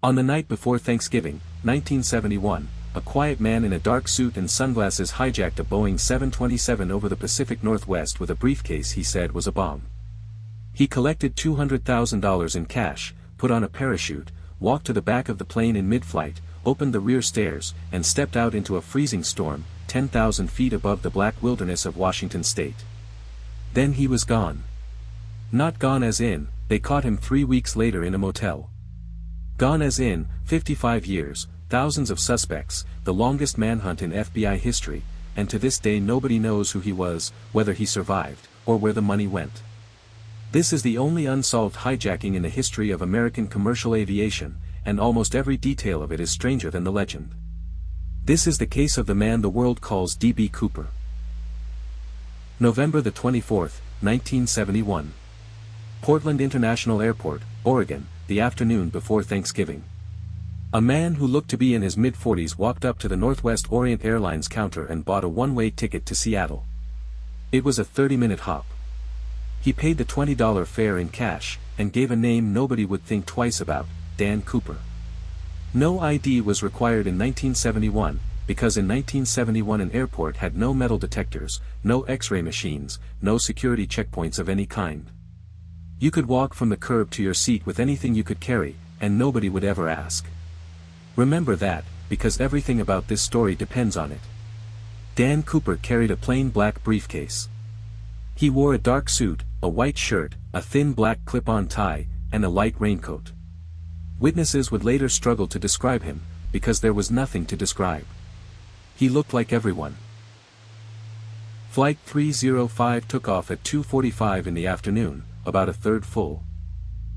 On the night before Thanksgiving, 1971, a quiet man in a dark suit and sunglasses hijacked a Boeing 727 over the Pacific Northwest with a briefcase he said was a bomb. He collected $200,000 in cash, put on a parachute, walked to the back of the plane in mid-flight, opened the rear stairs, and stepped out into a freezing storm, 10,000 feet above the black wilderness of Washington state. Then he was gone. Not gone as in, they caught him 3 weeks later in a motel. Gone as in, 55 years, thousands of suspects, the longest manhunt in FBI history, and to this day nobody knows who he was, whether he survived, or where the money went. This is the only unsolved hijacking in the history of American commercial aviation, and almost every detail of it is stranger than the legend. This is the case of the man the world calls D.B. Cooper. November the 24th, 1971. Portland International Airport, Oregon, the afternoon before Thanksgiving. A man who looked to be in his mid-40s walked up to the Northwest Orient Airlines counter and bought a one-way ticket to Seattle. It was a 30-minute hop. He paid the $20 fare in cash, and gave a name nobody would think twice about, Dan Cooper. No ID was required in 1971, because in 1971 an airport had no metal detectors, no X-ray machines, no security checkpoints of any kind. You could walk from the curb to your seat with anything you could carry, and nobody would ever ask. Remember that, because everything about this story depends on it. Dan Cooper carried a plain black briefcase. He wore a dark suit, a white shirt, a thin black clip-on tie, and a light raincoat. Witnesses would later struggle to describe him, because there was nothing to describe. He looked like everyone. Flight 305 took off at 2:45 in the afternoon, about a third full.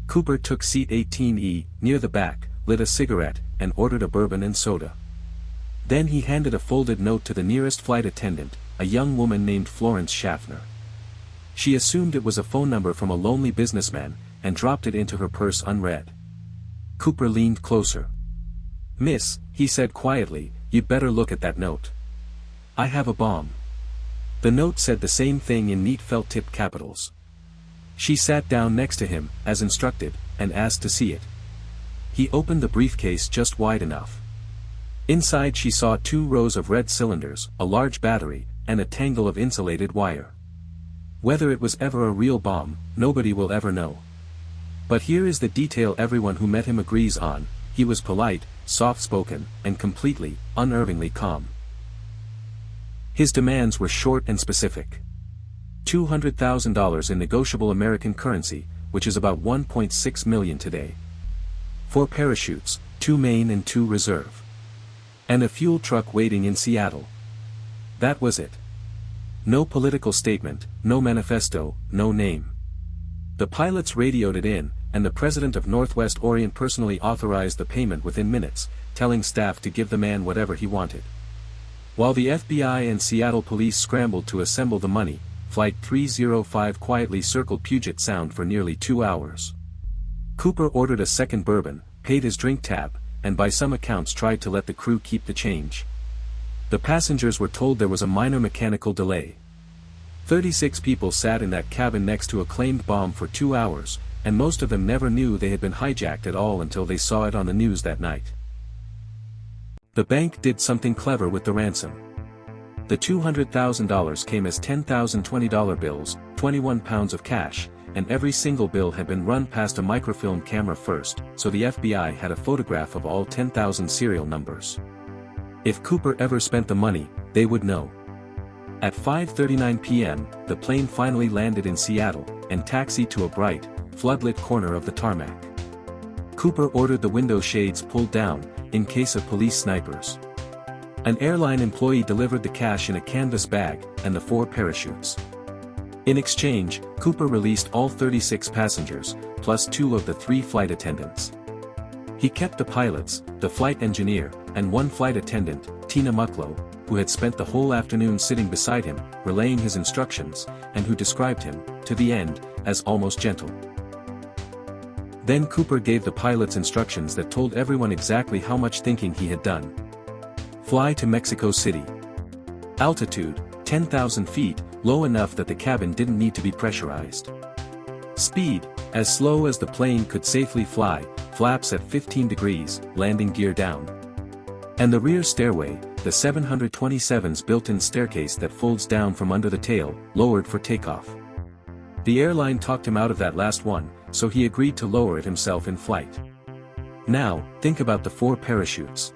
Cooper took seat 18E, near the back, lit a cigarette, and ordered a bourbon and soda. Then he handed a folded note to the nearest flight attendant, a young woman named Florence Schaffner. She assumed it was a phone number from a lonely businessman, and dropped it into her purse unread. Cooper leaned closer. "Miss," he said quietly, "you'd better look at that note. I have a bomb." The note said the same thing in neat felt-tip capitals. She sat down next to him, as instructed, and asked to see it. He opened the briefcase just wide enough. Inside she saw 2 rows of red cylinders, a large battery, and a tangle of insulated wire. Whether it was ever a real bomb, nobody will ever know. But here is the detail everyone who met him agrees on: he was polite, soft-spoken, and completely, unnervingly calm. His demands were short and specific. $200,000 in negotiable American currency, which is about $1.6 million today. 4 parachutes, 2 main and 2 reserve. And a fuel truck waiting in Seattle. That was it. No political statement, no manifesto, no name. The pilots radioed it in, and the president of Northwest Orient personally authorized the payment within minutes, telling staff to give the man whatever he wanted. While the FBI and Seattle police scrambled to assemble the money, Flight 305 quietly circled Puget Sound for nearly 2 hours. Cooper ordered a second bourbon, paid his drink tab, and by some accounts tried to let the crew keep the change. The passengers were told there was a minor mechanical delay. 36 people sat in that cabin next to a claimed bomb for 2 hours, and most of them never knew they had been hijacked at all until they saw it on the news that night. The bank did something clever with the ransom. The $200,000 came as 10,000 $20 bills, 21 pounds of cash, and every single bill had been run past a microfilm camera first, so the FBI had a photograph of all 10,000 serial numbers. If Cooper ever spent the money, they would know. At 5:39 p.m., the plane finally landed in Seattle, and taxied to a bright, floodlit corner of the tarmac. Cooper ordered the window shades pulled down, in case of police snipers. An airline employee delivered the cash in a canvas bag, and the 4 parachutes. In exchange, Cooper released all 36 passengers, plus 2 of the 3 flight attendants. He kept the pilots, the flight engineer, and 1 flight attendant, Tina Mucklow, who had spent the whole afternoon sitting beside him, relaying his instructions, and who described him, to the end, as almost gentle. Then Cooper gave the pilots instructions that told everyone exactly how much thinking he had done. Fly to Mexico City. Altitude, 10,000 feet, low enough that the cabin didn't need to be pressurized. Speed, as slow as the plane could safely fly, flaps at 15 degrees, landing gear down. And the rear stairway, the 727's built-in staircase that folds down from under the tail, lowered for takeoff. The airline talked him out of that last one, so he agreed to lower it himself in flight. Now, think about the 4 parachutes.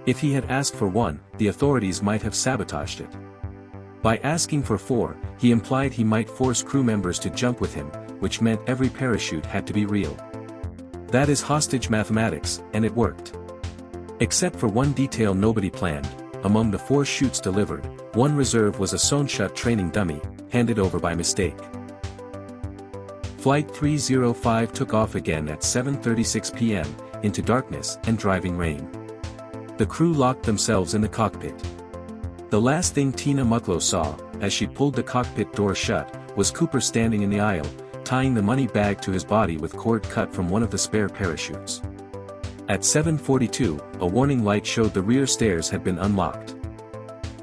If he had asked for one, the authorities might have sabotaged it. By asking for 4, he implied he might force crew members to jump with him, which meant every parachute had to be real. That is hostage mathematics, and it worked. Except for one detail nobody planned, among the 4 chutes delivered, one reserve was a sewn-shut training dummy, handed over by mistake. Flight 305 took off again at 7:36 p.m., into darkness and driving rain. The crew locked themselves in the cockpit. The last thing Tina Mucklow saw, as she pulled the cockpit door shut, was Cooper standing in the aisle, tying the money bag to his body with cord cut from one of the spare parachutes. At 7:42, a warning light showed the rear stairs had been unlocked.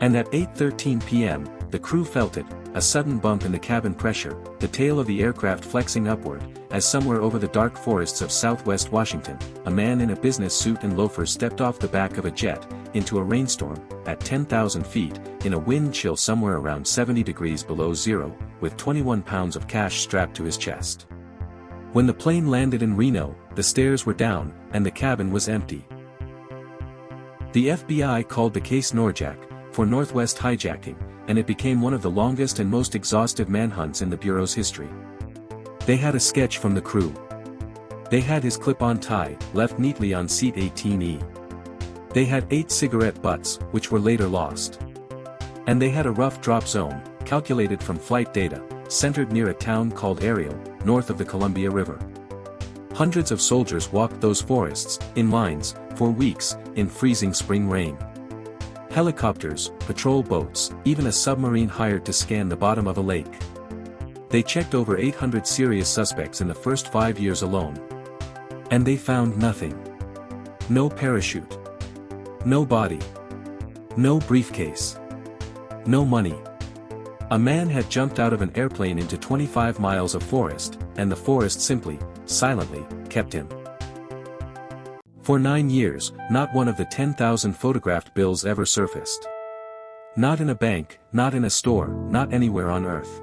And at 8:13 p.m., the crew felt it, a sudden bump in the cabin pressure, the tail of the aircraft flexing upward, as somewhere over the dark forests of southwest Washington, a man in a business suit and loafers stepped off the back of a jet, into a rainstorm, at 10,000 feet, in a wind chill somewhere around 70 degrees below zero, with 21 pounds of cash strapped to his chest. When the plane landed in Reno, the stairs were down, and the cabin was empty. The FBI called the case NORJAK, for Northwest hijacking, and it became one of the longest and most exhaustive manhunts in the Bureau's history. They had a sketch from the crew. They had his clip-on tie, left neatly on seat 18E. They had 8 cigarette butts, which were later lost. And they had a rough drop zone, calculated from flight data, centered near a town called Ariel, north of the Columbia River. Hundreds of soldiers walked those forests, in lines, for weeks, in freezing spring rain. Helicopters, patrol boats, even a submarine hired to scan the bottom of a lake. They checked over 800 serious suspects in the first 5 years alone. And they found nothing. No parachute. No body. No briefcase. No money. A man had jumped out of an airplane into 25 miles of forest, and the forest simply, silently, kept him. For 9 years, not one of the 10,000 photographed bills ever surfaced. Not in a bank, not in a store, not anywhere on Earth.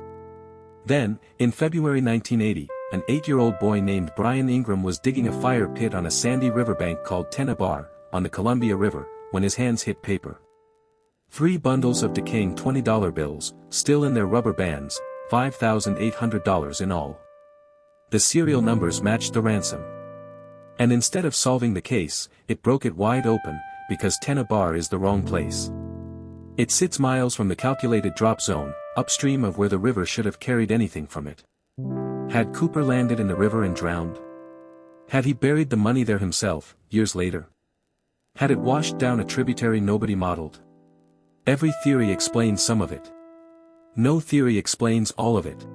Then, in February 1980, an 8-year-old boy named Brian Ingram was digging a fire pit on a sandy riverbank called Tennebar, on the Columbia River, when his hands hit paper. 3 bundles of decaying $20 bills, still in their rubber bands, $5,800 in all. The serial numbers matched the ransom. And instead of solving the case, it broke it wide open, because Tennebar is the wrong place. It sits miles from the calculated drop zone, upstream of where the river should have carried anything from it. Had Cooper landed in the river and drowned? Had he buried the money there himself, years later? Had it washed down a tributary nobody modeled? Every theory explains some of it. No theory explains all of it.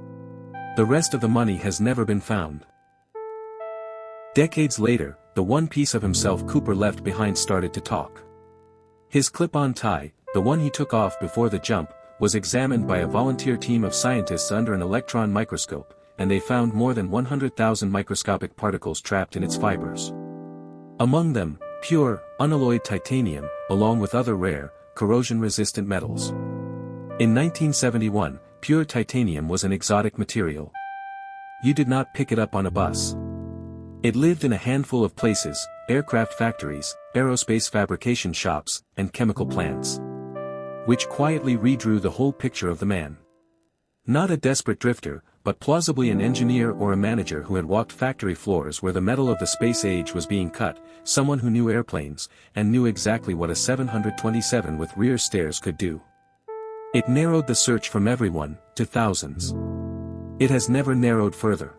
The rest of the money has never been found. Decades later, the one piece of himself Cooper left behind started to talk. His clip-on tie, the one he took off before the jump, was examined by a volunteer team of scientists under an electron microscope, and they found more than 100,000 microscopic particles trapped in its fibers. Among them, pure, unalloyed titanium, along with other rare, corrosion-resistant metals. In 1971, pure titanium was an exotic material. You did not pick it up on a bus. It lived in a handful of places: aircraft factories, aerospace fabrication shops, and chemical plants. Which quietly redrew the whole picture of the man. Not a desperate drifter, but plausibly an engineer or a manager who had walked factory floors where the metal of the space age was being cut, someone who knew airplanes, and knew exactly what a 727 with rear stairs could do. It narrowed the search from everyone, to thousands. It has never narrowed further.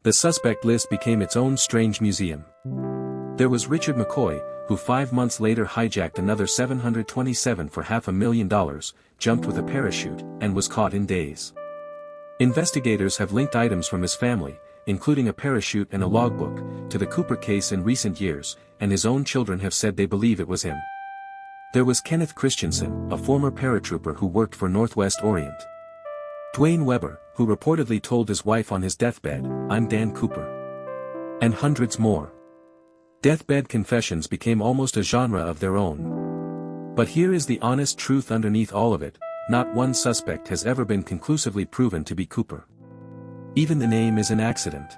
The suspect list became its own strange museum. There was Richard McCoy, who 5 months later hijacked another 727 for $500,000, jumped with a parachute, and was caught in days. Investigators have linked items from his family, including a parachute and a logbook, to the Cooper case in recent years, and his own children have said they believe it was him. There was Kenneth Christensen, a former paratrooper who worked for Northwest Orient. Dwayne Weber, who reportedly told his wife on his deathbed, "I'm Dan Cooper." And hundreds more. Deathbed confessions became almost a genre of their own. But here is the honest truth underneath all of it: not one suspect has ever been conclusively proven to be Cooper. Even the name is an accident.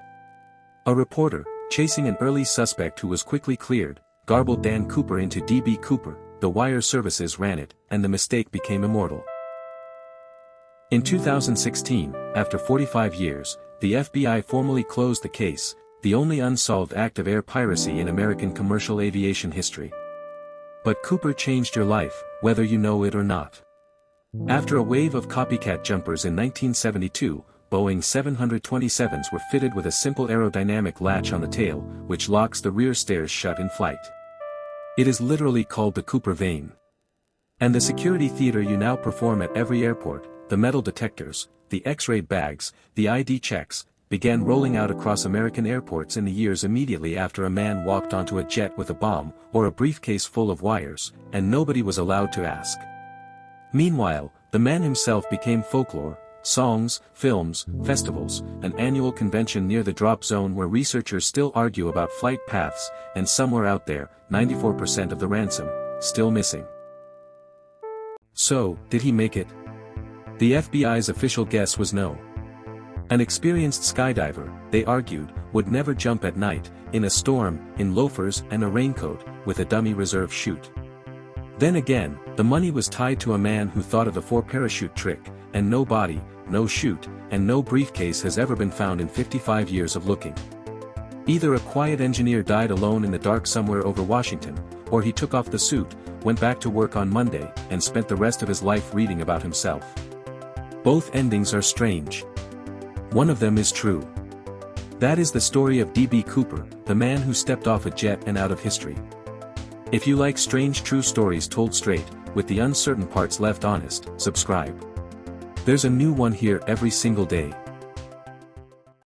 A reporter, chasing an early suspect who was quickly cleared, garbled Dan Cooper into D.B. Cooper, the wire services ran it, and the mistake became immortal. In 2016, after 45 years, the FBI formally closed the case, the only unsolved act of air piracy in American commercial aviation history. But Cooper changed your life, whether you know it or not. After a wave of copycat jumpers in 1972, Boeing 727s were fitted with a simple aerodynamic latch on the tail, which locks the rear stairs shut in flight. It is literally called the Cooper vane. And the security theater you now perform at every airport, the metal detectors, the X-ray bags, the ID checks, began rolling out across American airports in the years immediately after a man walked onto a jet with a bomb, or a briefcase full of wires, and nobody was allowed to ask. Meanwhile, the man himself became folklore: songs, films, festivals, an annual convention near the drop zone where researchers still argue about flight paths, and somewhere out there, 94% of the ransom, still missing. So, did he make it? The FBI's official guess was no. An experienced skydiver, they argued, would never jump at night, in a storm, in loafers and a raincoat, with a dummy reserve chute. Then again, the money was tied to a man who thought of the 4-parachute trick, and no body, no chute, and no briefcase has ever been found in 55 years of looking. Either a quiet engineer died alone in the dark somewhere over Washington, or he took off the suit, went back to work on Monday, and spent the rest of his life reading about himself. Both endings are strange. One of them is true. That is the story of D.B. Cooper, the man who stepped off a jet and out of history. If you like strange true stories told straight, with the uncertain parts left honest, subscribe. There's a new one here every single day.